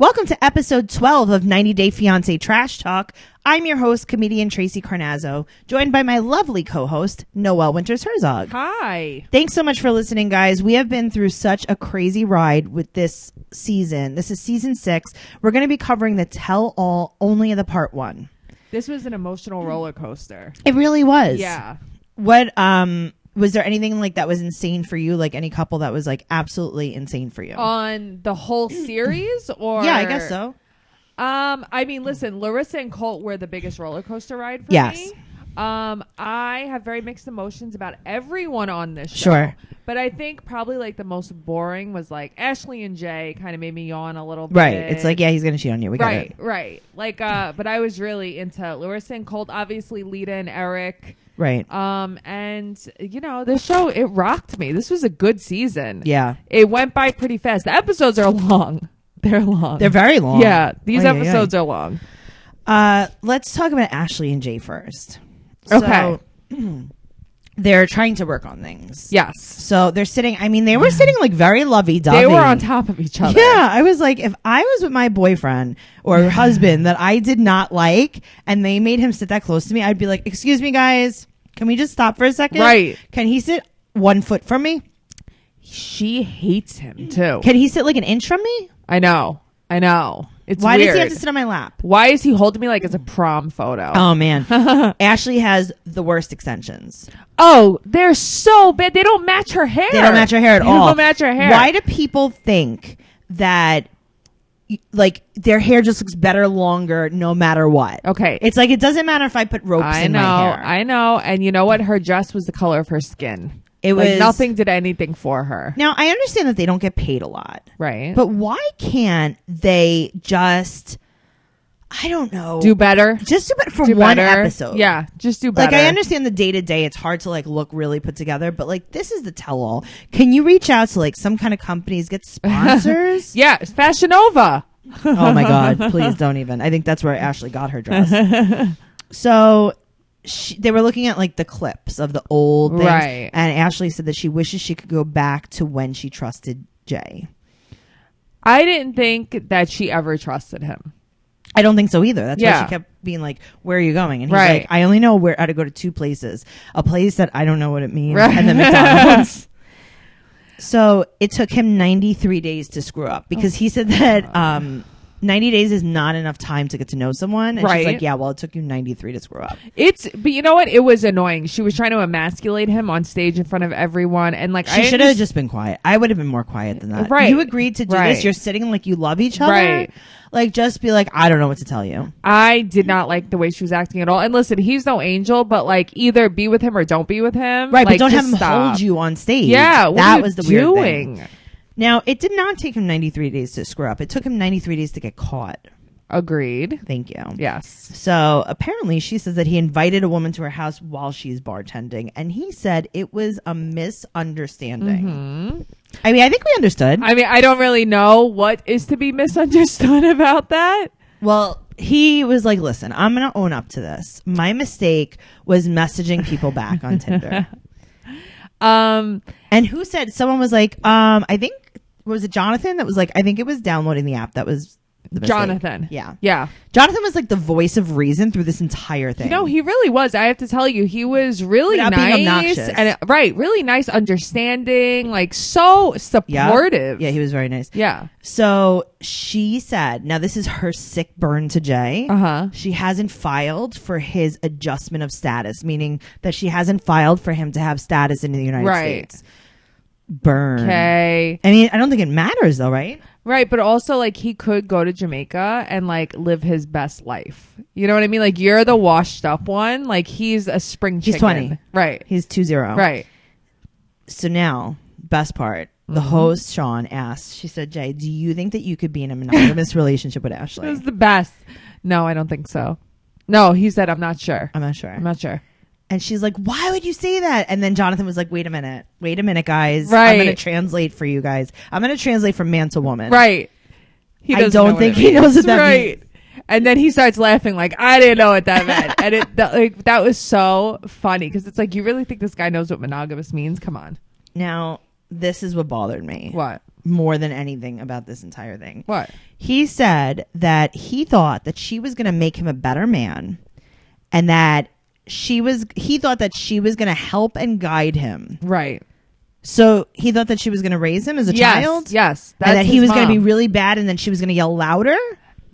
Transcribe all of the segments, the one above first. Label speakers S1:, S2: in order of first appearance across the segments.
S1: Welcome to episode 12 of 90 Day Fiancé Trash Talk. I'm your host, comedian Tracey Carnazzo, joined by my lovely co-host, Noelle Winters Herzog.
S2: Hi.
S1: Thanks so much for listening, guys. We have been through such a crazy ride with this season. This is season 6. We're going to be covering the tell-all only of the part 1.
S2: This was an emotional roller coaster.
S1: It really was.
S2: Yeah.
S1: What, was there anything like that was insane for you? Like any couple that was like absolutely insane for you?
S2: On the whole series or?
S1: Yeah, I guess so.
S2: I mean, listen, Larissa and Colt were the biggest roller coaster ride for
S1: Yes.
S2: me. I have very mixed emotions about everyone on this show.
S1: Sure.
S2: But I think probably like the most boring was like Ashley and Jay kind of made me yawn a little bit.
S1: Right. It's like, yeah, he's going to cheat on you. We got it.
S2: Right. Like, but I was really into Larissa and Colt, obviously Leida and Eric.
S1: Right.
S2: And you know, the show, it rocked me. This was a good season.
S1: Yeah.
S2: It went by pretty fast. The episodes are long. They're long.
S1: They're very long.
S2: Yeah. These episodes are long.
S1: Let's talk about Ashley and Jay first.
S2: Okay.
S1: So, they're trying to work on things.
S2: Yes.
S1: So they're sitting, I mean, they were sitting like very lovey-dovey.
S2: They were on top of each other.
S1: Yeah. I was like, if I was with my boyfriend or husband that I did not like and they made him sit that close to me, I'd be like, excuse me, guys, can we just stop for a second?
S2: Right.
S1: Can he sit 1 foot from me?
S2: She hates him too.
S1: Can he sit like an inch from me?
S2: I know. It's
S1: Why
S2: weird.
S1: does he have to sit on my lap?
S2: Why is he holding me like it's a prom photo?
S1: Oh, man. Ashley has the worst extensions.
S2: Oh, they're so bad. They don't match her hair.
S1: They don't match her hair at all.
S2: They don't match her hair.
S1: Why do people think that like their hair just looks better longer no matter what?
S2: Okay.
S1: It's like it doesn't matter if I put ropes in my hair.
S2: I know. And you know what? Her dress was the color of her skin.
S1: It
S2: like
S1: was
S2: nothing did anything for her.
S1: Now, I understand that they don't get paid a lot.
S2: Right.
S1: But why can't they just, I don't know.
S2: Do better?
S1: Just do better for one episode.
S2: Yeah, just do better.
S1: Like, I understand the day-to-day, it's hard to, like, look really put together, but, like, this is the tell-all. Can you reach out to, like, some kind of companies, get sponsors?
S2: Yeah, Fashion Nova.
S1: Oh, my God. Please don't even. I think that's where Ashley got her dress. So they were looking at, like, the clips of the old things.
S2: Right.
S1: And Ashley said that she wishes she could go back to when she trusted Jay.
S2: I didn't think that she ever trusted him.
S1: I don't think so either. That's why she kept being like, where are you going? And he's like, I only know how to go to 2 places. A place that I don't know what it means. Right. And then McDonald's. So it took him 93 days to screw up because he said that 90 days is not enough time to get to know someone. And she's like, yeah, well, it took you 93 to screw up.
S2: But you know what? It was annoying. She was trying to emasculate him on stage in front of everyone. And like,
S1: she should have just been quiet. I would have been more quiet than that.
S2: Right.
S1: You agreed to do this. You're sitting like you love each other.
S2: Right.
S1: Like, just be like, I don't know what to tell you.
S2: I did not like the way she was acting at all. And listen, he's no angel, but like either be with him or don't be with him.
S1: Right.
S2: Like,
S1: but don't have him hold you on stage.
S2: Yeah.
S1: That was the weird thing. Now, it did not take him 93 days to screw up. It took him 93 days to get caught.
S2: Agreed.
S1: Thank you.
S2: Yes.
S1: So apparently she says that he invited a woman to her house while she's bartending. And he said it was a misunderstanding.
S2: Mm-hmm.
S1: I mean, I think we understood.
S2: I mean, I don't really know what is to be misunderstood about that.
S1: Well, he was like, listen, I'm going to own up to this. My mistake was messaging people back on Tinder. And who said, someone was like, I think, was it Jonathan that was like, I think it was downloading the app that was the mistake.
S2: Jonathan.
S1: Yeah. Jonathan was like the voice of reason through this entire thing.
S2: You know, he really was. I have to tell you, he was really
S1: Without
S2: nice.
S1: being obnoxious.
S2: And really nice, understanding, like so supportive.
S1: Yeah, he was very nice.
S2: Yeah.
S1: So she said, now this is her sick burn to Jay.
S2: Uh-huh.
S1: She hasn't filed for his adjustment of status, meaning that she hasn't filed for him to have status in the United States. Burn.
S2: Okay.
S1: I mean, I don't think it matters though, right?
S2: Right, but also like he could go to Jamaica and like live his best life. You know what I mean? Like you're the washed up one. Like he's a spring chicken.
S1: He's 20.
S2: Right.
S1: He's 20.
S2: Right.
S1: So now, best part. The host, Sean, asked, she said, Jay, do you think that you could be in a monogamous relationship with Ashley?
S2: It was the best. No, I don't think so. No, he said, I'm not sure.
S1: I'm not sure. And she's like, why would you say that? And then Jonathan was like, wait a minute, guys.
S2: Right.
S1: I'm going to translate for you guys. I'm going to translate from man to woman.
S2: Right.
S1: I don't think he knows what that means.
S2: And then he starts laughing like, I didn't know what that meant. And that was so funny because it's like, you really think this guy knows what monogamous means? Come on.
S1: Now, this is what bothered me.
S2: What?
S1: more than anything about this entire thing.
S2: What?
S1: He said that he thought that she was going to make him a better man, and that he thought that she was going to help and guide him.
S2: Right.
S1: So he thought that she was going to raise him as a child?
S2: Yes.
S1: And that he was going to be really bad, and then she was going to yell louder?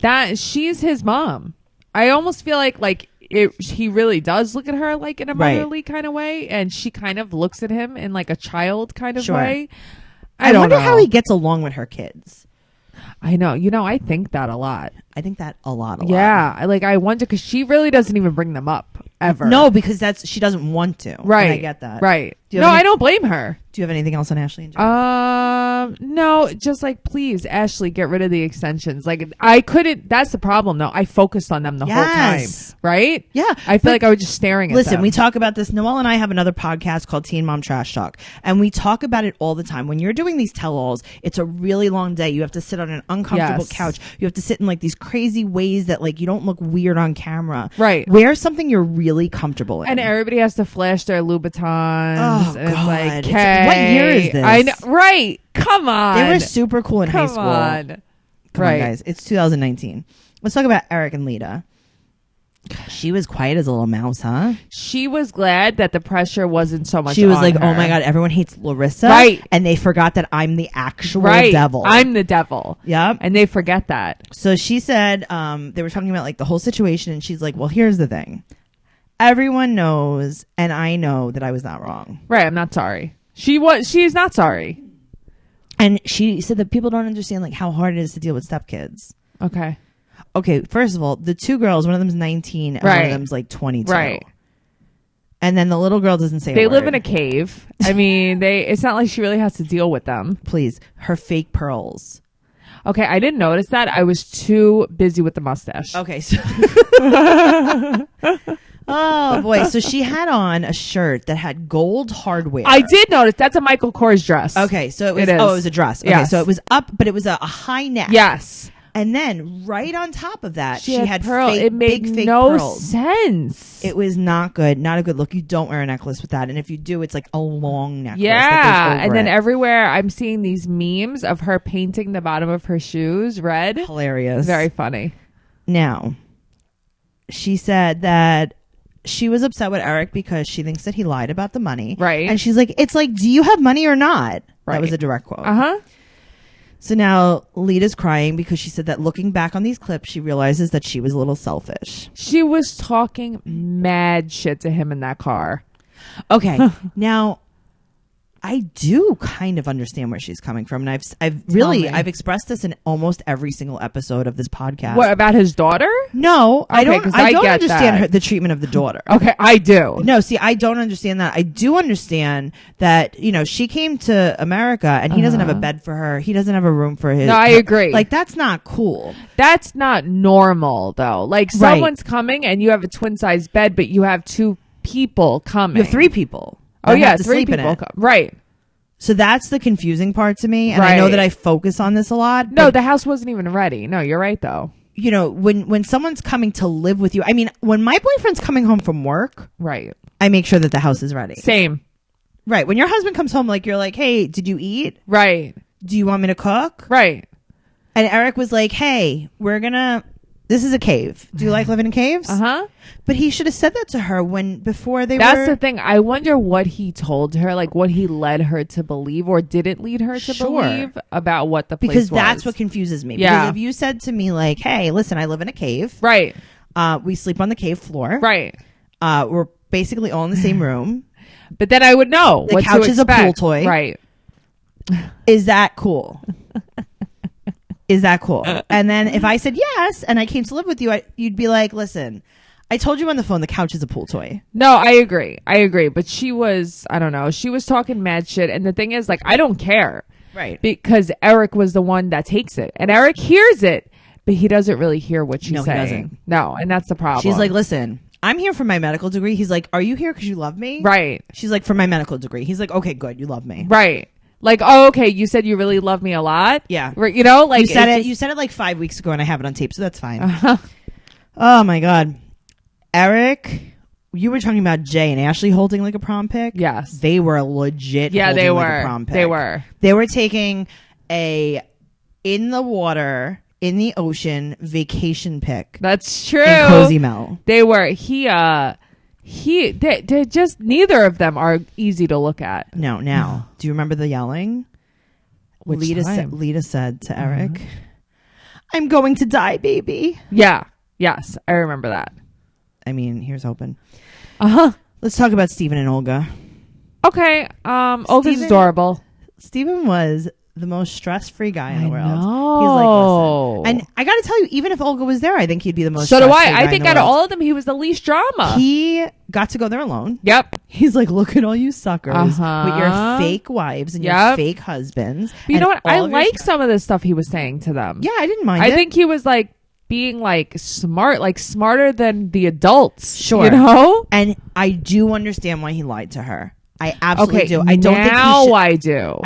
S2: That she's his mom. I almost feel like he really does look at her like in a motherly kind of way, and she kind of looks at him in like a child kind of way.
S1: I wonder how he gets along with her kids.
S2: I know. I think that a lot.
S1: I think that a lot.
S2: Yeah. I wonder, because she really doesn't even bring them up ever.
S1: No, because she doesn't want to.
S2: Right.
S1: And I get that.
S2: Right. I don't blame her.
S1: Do you have anything else on Ashley and Jen?
S2: No, just please, Ashley, get rid of the extensions. I couldn't, that's the problem though. I focused on them the whole time. Right?
S1: Yeah.
S2: I feel like I was just staring at them.
S1: Listen, we talk about this. Noelle and I have another podcast called Teen Mom Trash Talk, and we talk about it all the time. When you're doing these tell-alls, it's a really long day. You have to sit on an uncomfortable couch. You have to sit in these crazy ways that you don't look weird on camera.
S2: Right.
S1: Wear something you're really comfortable in.
S2: And everybody has to flash their Louboutins.
S1: Oh,
S2: and
S1: God.
S2: It's okay.
S1: What year is this?
S2: I know. Right. Come on.
S1: They were super cool in high school.
S2: Come on,
S1: guys. It's 2019. Let's talk about Eric and Leida. She was quiet as a little mouse, huh?
S2: She was glad that the pressure wasn't so much.
S1: She was like,
S2: her.
S1: "Oh my God, everyone hates Larissa,"
S2: right?
S1: And they forgot that I'm the actual devil.
S2: I'm the devil.
S1: Yep.
S2: And they forget that.
S1: So she said, they were talking about the whole situation, and she's like, "Well, here's the thing. Everyone knows, and I know that I was not wrong.
S2: Right? I'm not sorry. She's not sorry."
S1: And she said that people don't understand how hard it is to deal with stepkids. Okay, first of all, the two girls, one of them's 19 and one of them's 22.
S2: Right.
S1: And then the little girl doesn't say a word.
S2: They live in a cave. I mean, it's not like she really has to deal with them.
S1: Please. Her fake pearls.
S2: Okay, I didn't notice that. I was too busy with the mustache.
S1: Okay. So oh, boy. So she had on a shirt that had gold hardware.
S2: I did notice. That's a Michael Kors dress.
S1: Okay, so it was a dress. Okay,
S2: yes.
S1: So it was up, but it was a high neck.
S2: Yes.
S1: And then right on top of that, she had
S2: pearl.
S1: fake,
S2: it made
S1: big fake
S2: no
S1: pearls.
S2: sense.
S1: It was not good. Not a good look. You don't wear a necklace with that. And if you do, it's a long necklace.
S2: Yeah.
S1: That goes over
S2: and then
S1: it.
S2: everywhere I'm seeing these memes of her painting the bottom of her shoes red.
S1: Hilarious.
S2: Very funny.
S1: Now, she said that she was upset with Eric because she thinks that he lied about the money.
S2: Right.
S1: And she's like, it's do you have money or not?
S2: Right.
S1: That was a direct quote.
S2: Uh-huh.
S1: So now Leida's crying because she said that looking back on these clips, she realizes that she was a little selfish.
S2: She was talking mad shit to him in that car.
S1: Okay. Now, I do kind of understand where she's coming from. And I've expressed this in almost every single episode of this podcast.
S2: What, about his daughter?
S1: No,
S2: okay,
S1: I don't understand the treatment of the daughter.
S2: Okay, I do.
S1: No, see, I don't understand that. I do understand that, she came to America and he doesn't have a bed for her. He doesn't have a room for his.
S2: No, I agree.
S1: That's not cool.
S2: That's not normal, though. Someone's coming and you have a twin-size bed, but you have two people coming.
S1: You have three people.
S2: Oh, yeah, three people come. Right.
S1: So that's the confusing part to me. And I know that I focus on this a lot.
S2: No, the house wasn't even ready. No, you're right, though.
S1: When someone's coming to live with you, I mean, when my boyfriend's coming home from work,
S2: right,
S1: I make sure that the house is ready.
S2: Same.
S1: Right. When your husband comes home, you're like, hey, did you eat?
S2: Right.
S1: Do you want me to cook?
S2: Right.
S1: And Eric was like, hey, this is a cave. Do you like living in caves?
S2: Uh-huh.
S1: But he should have said that to her before they
S2: That's the thing. I wonder what he told her, what he led her to believe or didn't lead her to believe about what the place was.
S1: Because that's what confuses me.
S2: Yeah.
S1: Because if you said to me hey, listen, I live in a cave.
S2: Right.
S1: We sleep on the cave floor.
S2: Right.
S1: We're basically all in the same room.
S2: But then I would know
S1: the
S2: what
S1: couch
S2: to
S1: is a pool toy.
S2: Right.
S1: Is that cool? Is that cool? And then if I said yes and I came to live with you, you'd be like, listen, I told you on the phone the couch is a pool toy.
S2: No, I agree. But she was, I don't know, she was talking mad shit. And the thing is, I don't care.
S1: Right.
S2: Because Eric was the one that takes it. And Eric hears it, but he doesn't really hear what she's saying.
S1: He doesn't.
S2: No, and that's the problem.
S1: She's like, listen, I'm here for my medical degree. He's like, are you here because you love me?
S2: Right.
S1: She's like, for my medical degree. He's like, okay, good. You love me.
S2: Right. Oh, okay. You said you really love me a lot.
S1: Yeah.
S2: You know,
S1: you said it. You said it 5 weeks ago, and I have it on tape, so that's fine. Oh my God, Eric, you were talking about Jay and Ashley holding a prom pic.
S2: Yes,
S1: they were legit.
S2: Yeah, they were.
S1: A prom pic.
S2: They were.
S1: They were taking a in the water, in the ocean vacation pic.
S2: That's true.
S1: In Cozumel.
S2: They were. They're just, neither of them are easy to look at.
S1: No. Now, do you remember the yelling?
S2: Which
S1: Leida said to Eric, I'm going to die, baby.
S2: Yeah. Yes. I remember that.
S1: I mean, here's hoping.
S2: Uh-huh.
S1: Let's talk about Steven and Olga.
S2: Okay. Olga's adorable.
S1: Steven was the most stress-free guy in the world.
S2: Know.
S1: He's like, listen. And I got to tell you, even if Olga was there, I think he'd be the most
S2: So do
S1: stress-free
S2: I.
S1: guy
S2: I think out of all of them, he was the least drama.
S1: He got to go there alone.
S2: Yep.
S1: He's like, look at all you suckers with your fake wives and your fake husbands.
S2: But you know what? I like some of the stuff he was saying to them.
S1: Yeah, I didn't mind it.
S2: I think he was like being like smart, like smarter than the adults.
S1: Sure.
S2: You know?
S1: And I do understand why he lied to her. I absolutely do.
S2: I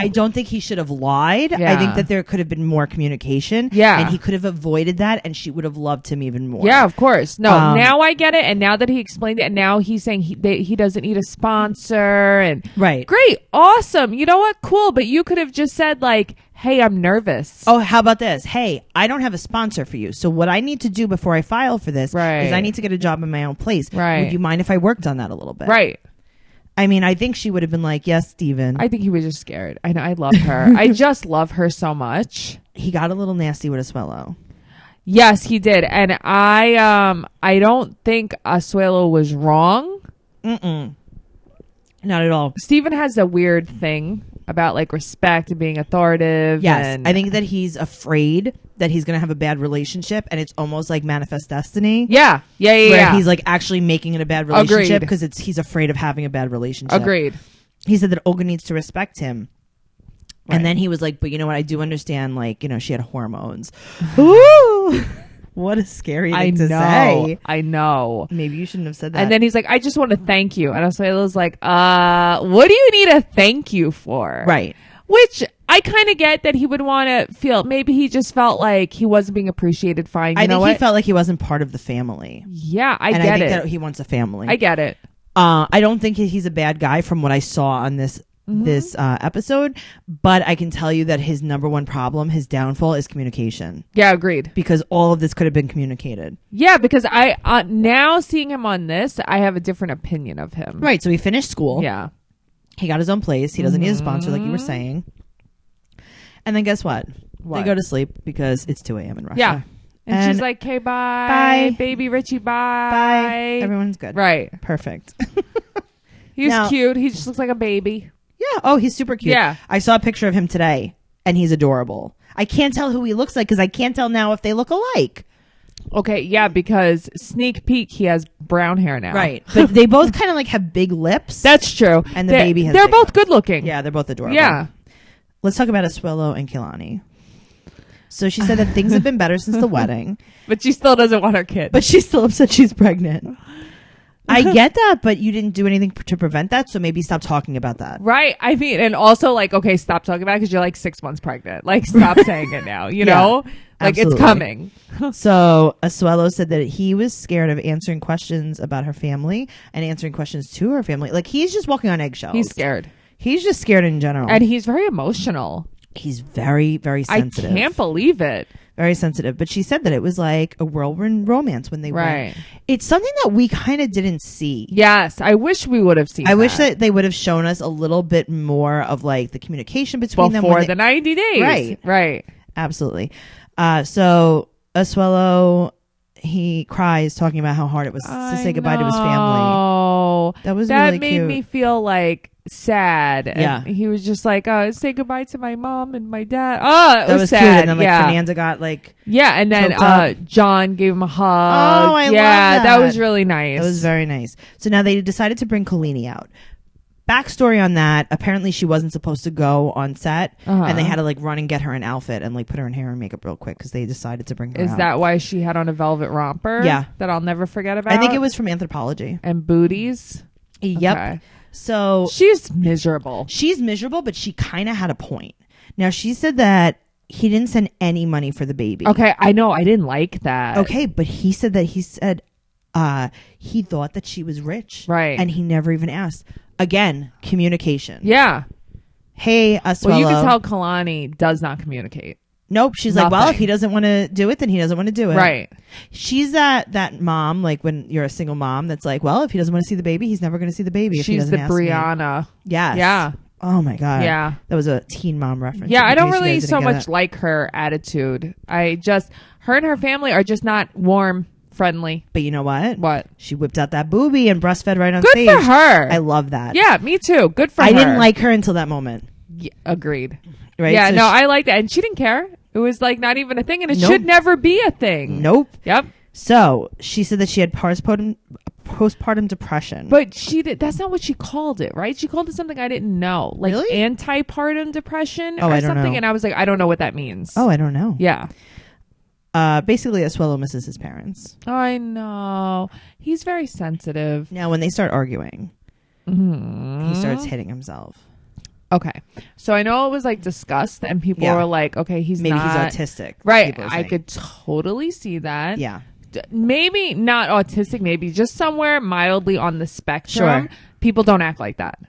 S2: don't think he should have lied.
S1: Yeah. I think that there could have been more communication.
S2: Yeah.
S1: And he could have avoided that, and she would have loved him even more.
S2: Yeah, of course. No, now I get it. And now that he explained it, and now he's saying he doesn't need a sponsor. And
S1: right.
S2: Great. Awesome. You know what? Cool. But you could have just said like, hey, I'm nervous.
S1: Oh, how about this? Hey, I don't have a sponsor for you. So what I need to do before I file for this is I need to get a job in my own place.
S2: Right.
S1: Would you mind if I worked on that a little bit?
S2: Right.
S1: I mean, I think she would have been like, yes, Steven.
S2: I think he was just scared. I know. I love her. I just love her so much.
S1: He got a little nasty with Asuelo.
S2: Yes, he did. And I don't think Asuelo was wrong.
S1: Mm-mm. Not at all.
S2: Steven has a weird thing about like respect and being authoritative.
S1: Yes. I think that he's afraid that he's going to have a bad relationship, and it's almost like manifest destiny.
S2: Yeah.
S1: Where he's like actually making it a bad relationship because
S2: Agreed.
S1: he's afraid of having a bad relationship.
S2: Agreed.
S1: He said that Olga needs to respect him.
S2: Right.
S1: And then he was like, but you know what? I do understand, like, you know, she had hormones. Ooh. What a scary thing to say.
S2: I know.
S1: Maybe you shouldn't have said that.
S2: And then he's like, I just want to thank you. And Asuelo's like, what do you need a thank you for?
S1: Right.
S2: Which I kind of get that he would want to feel. Maybe he just felt like he wasn't being appreciated. Fine.
S1: I think he felt like he wasn't part of the family.
S2: Yeah, I
S1: think
S2: get it.
S1: That he wants a family.
S2: I get it.
S1: I don't think he's a bad guy from what I saw on this episode, but I can tell you that his number one problem, his downfall, is communication.
S2: Yeah, agreed.
S1: Because all of this could have been communicated.
S2: Yeah, because I now seeing him on this, I have a different opinion of him.
S1: Right. So he finished school.
S2: Yeah.
S1: He got his own place. He doesn't need a sponsor, like you were saying. And then guess what? They go to sleep because it's 2 a.m. in Russia.
S2: Yeah. And she's like, okay, bye. Baby Richie, bye.
S1: Everyone's good.
S2: Right.
S1: Perfect.
S2: He's cute. He just looks like a baby.
S1: Yeah. Oh, he's super cute.
S2: Yeah.
S1: I saw a picture of him today, and he's adorable. I can't tell who he looks like because I can't tell now if they look alike.
S2: Okay, yeah, because sneak peek, he has brown hair now.
S1: Right. But they both kind of like have big lips.
S2: That's true.
S1: And the baby has
S2: They're
S1: big
S2: both
S1: lips.
S2: good looking.
S1: Yeah, they're both adorable.
S2: Yeah.
S1: Let's talk about Asuelo and Kehlani. So she said that things have been better since the wedding.
S2: But she still doesn't want her kid.
S1: But she's still upset she's pregnant. I get that, but you didn't do anything to prevent that, so maybe stop talking about that.
S2: Right. I mean, and also, like, okay, stop talking about it because you're like 6 months pregnant. Like, stop saying it now, you know? Like,
S1: absolutely.
S2: it's coming.
S1: So Asuelo said that he was scared of answering questions about her family and answering questions to her family. Like, he's just walking on eggshells.
S2: He's scared.
S1: He's just scared in general.
S2: And he's very emotional.
S1: He's very, very sensitive.
S2: I can't believe it.
S1: Very sensitive. But she said that it was like a whirlwind romance when they went.
S2: Right.
S1: It's something that we kind of didn't see.
S2: Yes. I wish we would have seen
S1: I wish that they would have shown us a little bit more of like the communication between them.
S2: Before the 90 days.
S1: Right.
S2: Right.
S1: Absolutely. So Asuelo, he cries talking about how hard it was to say goodbye to his family. That was really cute.
S2: That made me feel like sad.
S1: Yeah.
S2: And he was just like, say goodbye to my mom and my dad. Oh,
S1: that was
S2: sad.
S1: cute. And then like Fernanda got like
S2: and then John gave him a hug.
S1: Oh, I love that.
S2: That was really nice.
S1: It was very nice. So now they decided to bring Kehlani out. Backstory on that, apparently she wasn't supposed to go on set, and they had to like run and get her an outfit and like put her in hair and makeup real quick because they decided to bring her out.
S2: Is that why she had on a velvet romper?
S1: Yeah.
S2: That I'll never forget about?
S1: I think it was from Anthropology.
S2: And booties?
S1: Yep.
S2: Okay.
S1: So
S2: she's miserable.
S1: She's miserable, but she kind of had a point. Now she said that he didn't send any money for the baby.
S2: Okay, I know. I didn't like that.
S1: Okay, but he said he thought that she was rich.
S2: Right.
S1: And he never even asked. Again, communication.
S2: Yeah.
S1: hey, Asuelo.
S2: Well, you can tell Kalani does not communicate.
S1: Nope. She's like, well, if he doesn't want to do it, then he doesn't want to do it.
S2: Right.
S1: She's that mom, like when you're a single mom, that's like, well, if he doesn't want to see the baby, he's never going to see the baby. If
S2: She's
S1: he
S2: the
S1: doesn't
S2: Brianna.
S1: Yes.
S2: Yeah.
S1: Oh my God.
S2: Yeah.
S1: That was a Teen Mom reference.
S2: Yeah, I don't really so much like her attitude. Her and her family are just not warm, friendly.
S1: But you know what?
S2: What?
S1: She whipped out that boobie and breastfed right on stage.
S2: Good for her.
S1: I love that.
S2: Yeah, me too. Good for her.
S1: I didn't like her until that moment.
S2: Yeah, agreed.
S1: Right?
S2: Yeah, so I liked that. And she didn't care. It was like not even a thing, and it should never be a thing.
S1: Nope.
S2: Yep.
S1: So she said that she had postpartum depression.
S2: But that's not what she called it, right? She called it something I didn't know. Like
S1: really?
S2: Antepartum depression
S1: or
S2: something.
S1: Know.
S2: And I was like, I don't know what that means.
S1: Oh, I don't know.
S2: Yeah.
S1: Basically, Asuelo misses his parents.
S2: I know. He's very sensitive.
S1: Now, when they start arguing, he starts hitting himself.
S2: Okay. So I know it was like discussed and people were like, okay, he's
S1: maybe he's autistic.
S2: Right. I could totally see that.
S1: Yeah.
S2: Maybe not autistic, maybe just somewhere mildly on the spectrum.
S1: Sure.
S2: People don't act like that.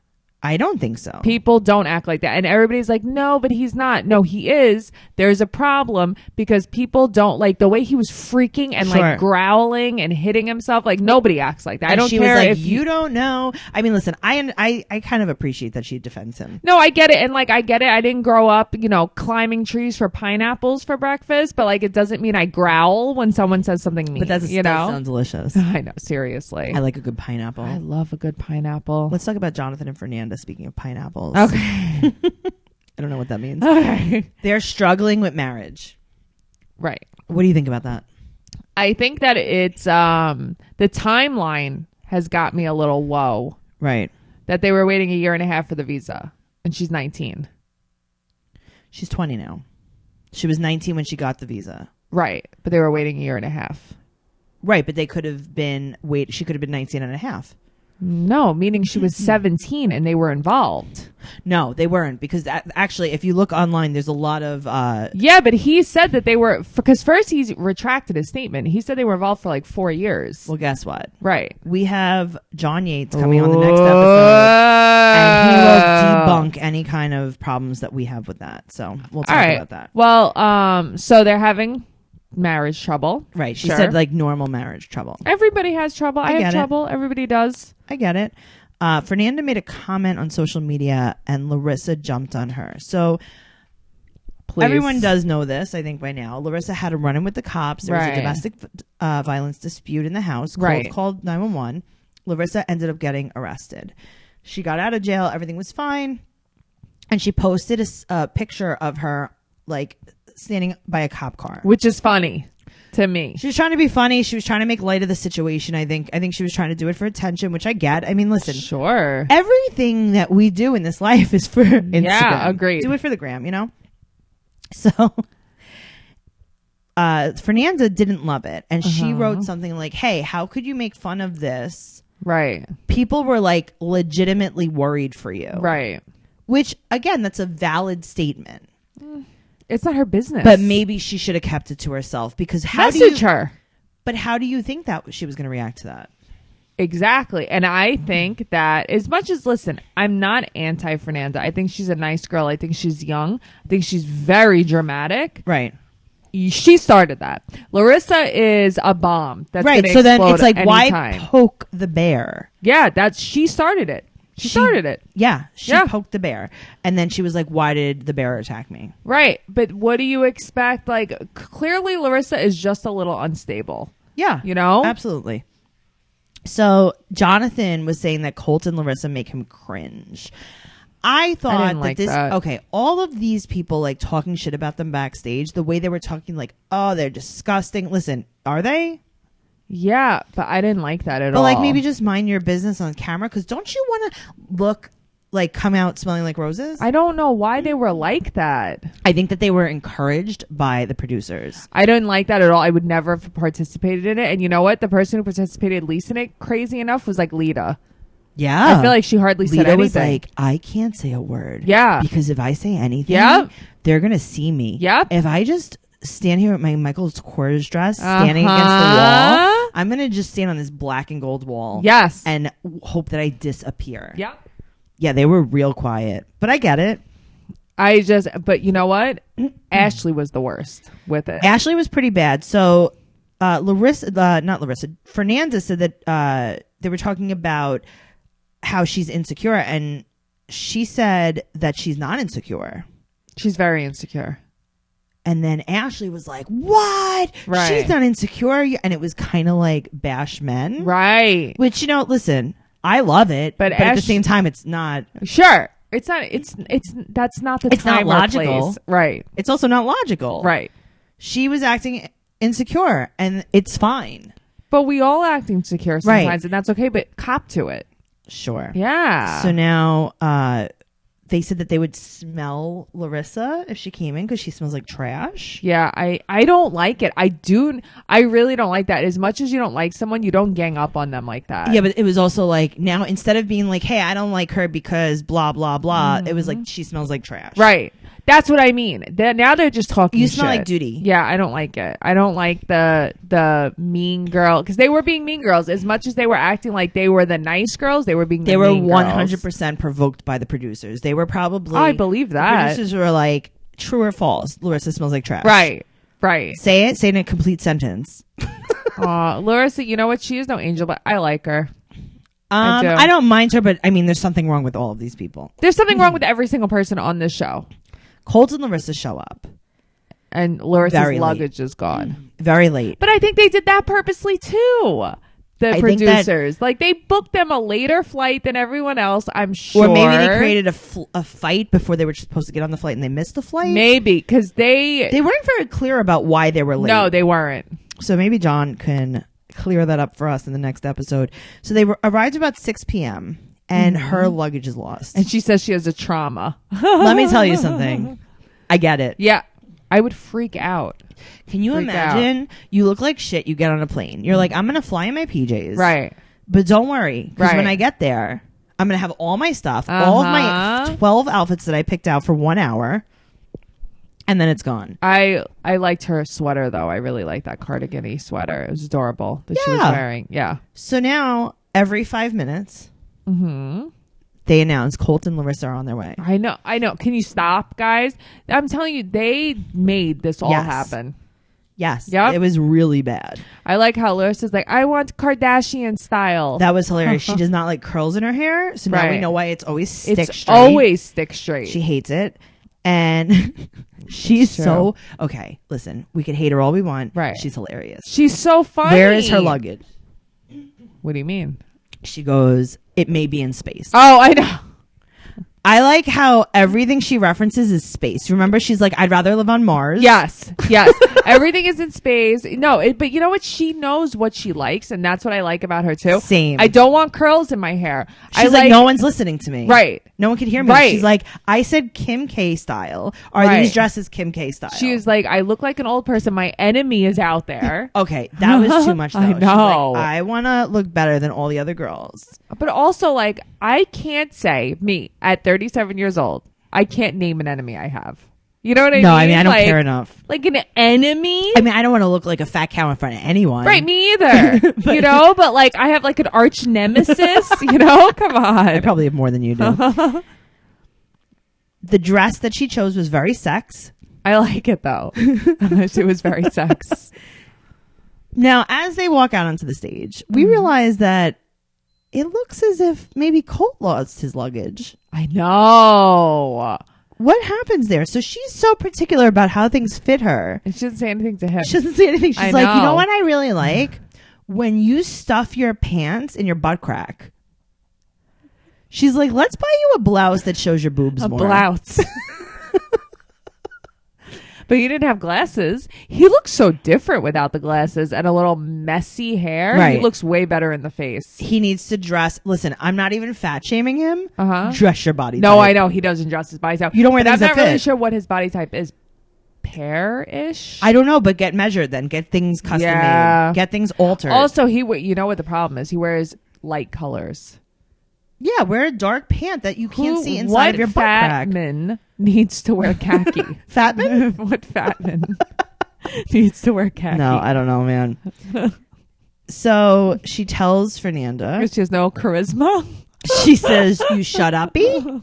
S1: I don't think so.
S2: People don't act like that. And everybody's like, no, but he's not. No, he is. There's a problem because people don't like the way he was freaking and like growling and hitting himself. Like nobody acts like that.
S1: And
S2: I don't
S1: she
S2: care
S1: was like,
S2: if
S1: you don't know. I mean, listen, I kind of appreciate that she defends him.
S2: No, I get it. And like, I get it. I didn't grow up, climbing trees for pineapples for breakfast, but like, it doesn't mean I growl when someone says something mean.
S1: But that sounds delicious.
S2: I know. Seriously.
S1: I like a good pineapple.
S2: I love a good pineapple.
S1: Let's talk about Jonathan and Fernanda. Speaking of pineapples.
S2: Okay.
S1: I don't know what that means.
S2: Okay.
S1: They're struggling with marriage.
S2: Right.
S1: What do you think about that?
S2: I think that it's the timeline has got me a little whoa.
S1: Right.
S2: That they were waiting a year and a half for the visa. And she's 19.
S1: She's 20 now. She was 19 when she got the visa.
S2: Right. But they were waiting a year and a half.
S1: Right. But they could have been, she could have been 19 and a half.
S2: No, meaning she was 17 and they were involved.
S1: No, they weren't, because actually, if you look online, there's a lot of...
S2: Yeah, but he said that they were... Because first he retracted his statement. He said they were involved for like 4 years.
S1: Well, guess what?
S2: Right.
S1: We have John Yates coming on the next episode, and he will debunk any kind of problems that we have with that. So we'll talk about that.
S2: Well, so they're having... marriage trouble.
S1: Right. She said like normal marriage trouble.
S2: Everybody has trouble. I have trouble. Everybody does.
S1: I get it. Fernanda made a comment on social media and Larissa jumped on her. So everyone does know this, I think, by now. Larissa had a run-in with the cops. There was a domestic violence dispute in the house. Called 911. Larissa ended up getting arrested. She got out of jail. Everything was fine. And she posted a picture of her like standing by a cop car,
S2: which is funny to me.
S1: She was trying to be funny. She was trying to make light of the situation. I think she was trying to do it for attention, which I get. I mean, listen,
S2: sure,
S1: everything that we do in this life is for Instagram.
S2: Yeah, agreed.
S1: Do it for the gram, So Fernanda didn't love it, and she wrote something like, hey, how could you make fun of this?
S2: Right.
S1: People were like legitimately worried for you.
S2: Right.
S1: Which, again, that's a valid statement.
S2: It's not her business.
S1: But maybe she should have kept it to herself, because
S2: message her.
S1: But how do you think that she was going to react to that?
S2: Exactly. And I think that as much as, listen, I'm not anti-Fernanda. I think she's a nice girl. I think she's young. I think she's very dramatic.
S1: Right.
S2: She started that. Larissa is a bomb. That's
S1: right. So then it's like, why poke the bear?
S2: Yeah, she started it. She started it.
S1: Yeah. She poked the bear. And then she was like, why did the bear attack me?
S2: Right. But what do you expect? Like, clearly Larissa is just a little unstable.
S1: Yeah. Absolutely. So Jonathan was saying that Colt and Larissa make him cringe. I thought that okay, all of these people like talking shit about them backstage, the way they were talking like, oh, they're disgusting. Listen, are they?
S2: Yeah, but I didn't like that at all.
S1: But like, maybe just mind your business on camera, because don't you want to look like come out smelling like roses?
S2: I don't know why they were like that.
S1: I think that they were encouraged by the producers.
S2: I didn't like that at all. I would never have participated in it. And you know what? The person who participated least in it, crazy enough, was like Leida.
S1: Yeah.
S2: I feel like she hardly said anything.
S1: Was like, I can't say a word.
S2: Yeah.
S1: Because if I say anything, they're going to see me.
S2: Yep.
S1: If I just stand here with my Michael Kors dress, standing against the wall, I'm going to just stand on this black and gold wall.
S2: Yes.
S1: And hope that I disappear.
S2: Yeah.
S1: Yeah, they were real quiet. But I get it.
S2: But you know what? Ashley was the worst with it.
S1: Ashley was pretty bad. So, Fernanda said that they were talking about how she's insecure, and she said that she's not insecure.
S2: She's very insecure.
S1: And then Ashley was like, what?
S2: Right.
S1: She's not insecure. And it was kind of like bash men.
S2: Right.
S1: Which, listen, I love it. But at the same time, it's not.
S2: Sure. It's not. That's not the
S1: it's
S2: time
S1: not logical.
S2: Place. Right.
S1: It's also not logical.
S2: Right.
S1: She was acting insecure, and it's fine.
S2: But we all act insecure sometimes, and that's okay, but cop to it.
S1: Sure.
S2: Yeah.
S1: So now, they said that they would smell Larissa if she came in because she smells like trash.
S2: Yeah, I don't like it. I really don't like that. As much as you don't like someone, you don't gang up on them like that.
S1: Yeah, but it was also like, now instead of being like, hey, I don't like her because blah, blah, blah, it was like, she smells like trash.
S2: Right. That's what I mean. Now they're just talking
S1: You smell
S2: shit.
S1: like duty.
S2: Yeah, I don't like it. I don't like the mean girl, because they were being mean girls. As much as they were acting like they were the nice girls, they were being the mean girls.
S1: 100% provoked by the producers. They were probably...
S2: I believe that.
S1: The producers were like, true or false, Larissa smells like trash.
S2: Right.
S1: Say it in a complete sentence.
S2: Larissa, you know what? She is no angel, but I like her.
S1: I don't mind her, but I mean, there's something wrong with all of these people.
S2: There's something wrong with every single person on this show.
S1: Colt and Larissa show up.
S2: And Larissa's luggage is gone.
S1: Very late.
S2: But I think they did that purposely too. The producers. Like, they booked them a later flight than everyone else, I'm sure.
S1: Or maybe they created a fight before they were supposed to get on the flight and they missed the flight.
S2: Maybe, because they
S1: weren't very clear about why they were late.
S2: No, they weren't.
S1: So maybe John can clear that up for us in the next episode. So they arrived about 6 p.m. and her luggage is lost.
S2: And she says she has a trauma.
S1: Let me tell you something. I get it.
S2: Yeah. I would freak out.
S1: Can you imagine? You look like shit. You get on a plane. You're like, I'm going to fly in my PJs.
S2: Right.
S1: But don't worry. Because when I get there, I'm going to have all my stuff, all of my 12 outfits that I picked out for 1 hour. And then it's gone.
S2: I liked her sweater, though. I really liked that cardigan-y sweater. It was adorable that she was wearing. Yeah.
S1: So now, every 5 minutes, they announce Colt and Larissa are on their way.
S2: I know. Can you stop, guys? I'm telling you, they made this all happen.
S1: Yes.
S2: Yep.
S1: It was really bad.
S2: I like how Larissa's like, I want Kardashian style.
S1: That was hilarious. She does not like curls in her hair. So now we know why it's always stick straight.
S2: Always stick straight.
S1: She hates it. And she's so... Okay, listen. We could hate her all we want.
S2: Right.
S1: She's hilarious.
S2: She's so funny.
S1: Where is her luggage?
S2: What do you mean?
S1: She goes, it may be in space.
S2: Oh, I know.
S1: I like how everything she references is space. Remember, she's like, I'd rather live on Mars.
S2: Yes. Everything is in space. No, but you know what? She knows what she likes, and that's what I like about her, too.
S1: Same.
S2: I don't want curls in my hair.
S1: She's like, no one's listening to me.
S2: Right.
S1: No one can hear me. Right. She's like, I said Kim K style. Are these dresses Kim K style?
S2: She was like, I look like an old person. My enemy is out there.
S1: Okay. That was too much, though.
S2: I know.
S1: She's like, I want to look better than all the other girls.
S2: But also, like, I can't say, me, at 37 years old, I can't name an enemy I have. You know what I mean?
S1: No, I mean, I don't care enough.
S2: Like an enemy?
S1: I mean, I don't want to look like a fat cow in front of anyone.
S2: Right, me either. But like, I have like an arch nemesis, Come on.
S1: I probably have more than you do. The dress that she chose was very sex.
S2: I like it, though. It was very sex.
S1: Now, as they walk out onto the stage, we realize that it looks as if maybe Colt lost his luggage.
S2: I know.
S1: What happens there? So she's so particular about how things fit her.
S2: And she doesn't say anything to him.
S1: She doesn't say anything. She's like, you know what I really like? When you stuff your pants in your butt crack. She's like, let's buy you a blouse that shows your boobs more.
S2: A blouse. But he didn't have glasses. He looks so different without the glasses and a little messy hair. Right. He looks way better in the face.
S1: He needs to dress. Listen, I'm not even fat shaming him. Dress your body type.
S2: No, I know. He doesn't dress his body type.
S1: You don't wear things that fit.
S2: I'm not really sure what his body type is. Pear-ish?
S1: I don't know, but get measured then. Get things custom made. Get things altered.
S2: Also, you know what the problem is? He wears light colors.
S1: Yeah, wear a dark pant that you can't see inside of your butt crack.
S2: What fat man needs to wear khaki?
S1: Fat man?
S2: What fat man needs to wear khaki?
S1: No, I don't know, man. So she tells Fernanda.
S2: She has no charisma.
S1: She says, you shut uppy.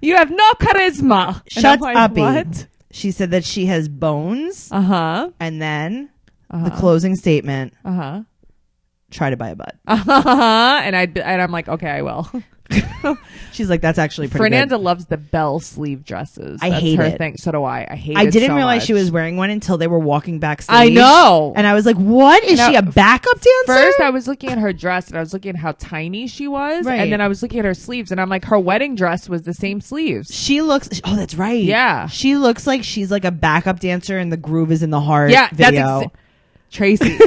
S2: You have no charisma.
S1: Shut up. What? She said that she has bones. And then the closing statement. Try to buy a butt.
S2: And I'm like, okay, I will.
S1: She's like, that's actually pretty
S2: Fernanda
S1: good.
S2: loves the bell sleeve dresses.
S1: I hate it.
S2: Thing. So do I. I hate it.
S1: I didn't
S2: so
S1: realize
S2: much.
S1: she was wearing one until they were walking backstage.
S2: I know.
S1: And I was like, what? Is she a backup dancer?
S2: First, I was looking at her dress and I was looking at how tiny she was. Right. And then I was looking at her sleeves and I'm like, her wedding dress was the same sleeves.
S1: She looks, oh, that's right.
S2: Yeah.
S1: She looks like she's like a backup dancer and the Groove is in the Heart video.
S2: Tracy.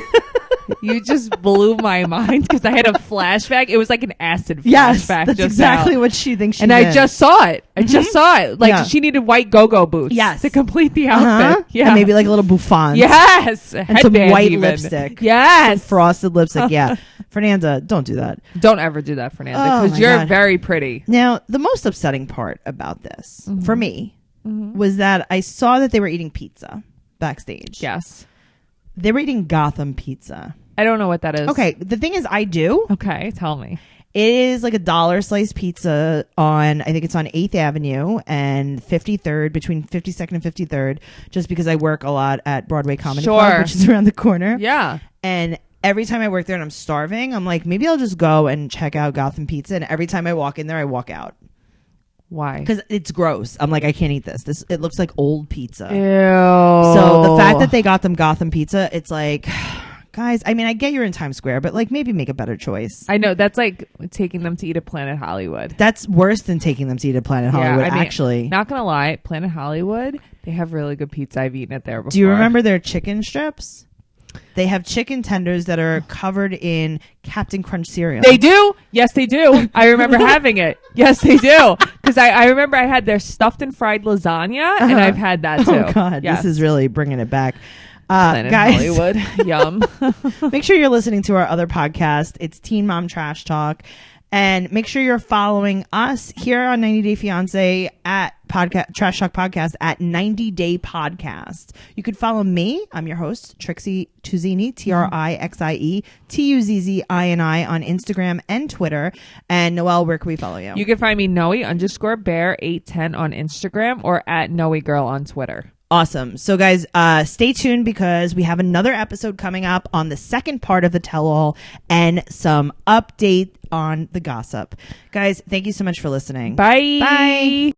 S2: You just blew my mind because I had a flashback. It was like an acid flashback. Yes,
S1: that's
S2: just
S1: exactly
S2: now.
S1: what she thinks she
S2: And
S1: did.
S2: I just saw it. I just saw it. Like she needed white go-go boots to complete the outfit. Yeah.
S1: And maybe like a little bouffant.
S2: Yes.
S1: And some white lipstick.
S2: Yes.
S1: Some frosted lipstick. Yeah. Fernanda, don't do that.
S2: Don't ever do that, Fernanda, because you're very pretty.
S1: Now, the most upsetting part about this, for me, was that I saw that they were eating pizza backstage.
S2: Yes.
S1: They were eating Gotham pizza.
S2: I don't know what that is.
S1: Okay. The thing is, I do.
S2: Okay. Tell me.
S1: It is like $1 slice pizza on, I think it's on 8th Avenue and 53rd, between 52nd and 53rd, just because I work a lot at Broadway Comedy Club, which is around the corner.
S2: Yeah.
S1: And every time I work there and I'm starving, I'm like, maybe I'll just go and check out Gotham Pizza. And every time I walk in there, I walk out.
S2: Why?
S1: Because it's gross. I'm like, I can't eat this. It looks like old pizza.
S2: Ew.
S1: So the fact that they got them Gotham Pizza, it's like, guys, I mean, I get you're in Times Square, but like maybe make a better choice.
S2: I know. That's like taking them to eat at Planet Hollywood.
S1: That's worse than taking them to eat at Planet Hollywood,
S2: I mean,
S1: actually.
S2: Not going to lie, Planet Hollywood, they have really good pizza. I've eaten it there before.
S1: Do you remember their chicken strips? They have chicken tenders that are covered in Captain Crunch cereal.
S2: They do? Yes, they do. I remember having it. Yes, they do. Because I remember I had their stuffed and fried lasagna, and I've had that too.
S1: Oh, God. Yes. This is really bringing it back.
S2: Guys, Hollywood. Yum.
S1: Make sure you're listening to our other podcast. It's Teen Mom Trash Talk. And make sure you're following us here on 90 Day Fiancé at Trash Talk Podcast at 90 Day Podcast. You could follow me. I'm your host, Trixie Tuzzini, TrixieTuzzini on Instagram and Twitter. And Noelle, where can we follow you?
S2: You can find me Noe_bear810 on Instagram or at NoeGirl on Twitter.
S1: Awesome. So guys, stay tuned because we have another episode coming up on the second part of the tell-all and some update on the gossip. Guys, thank you so much for listening.
S2: Bye.
S1: Bye.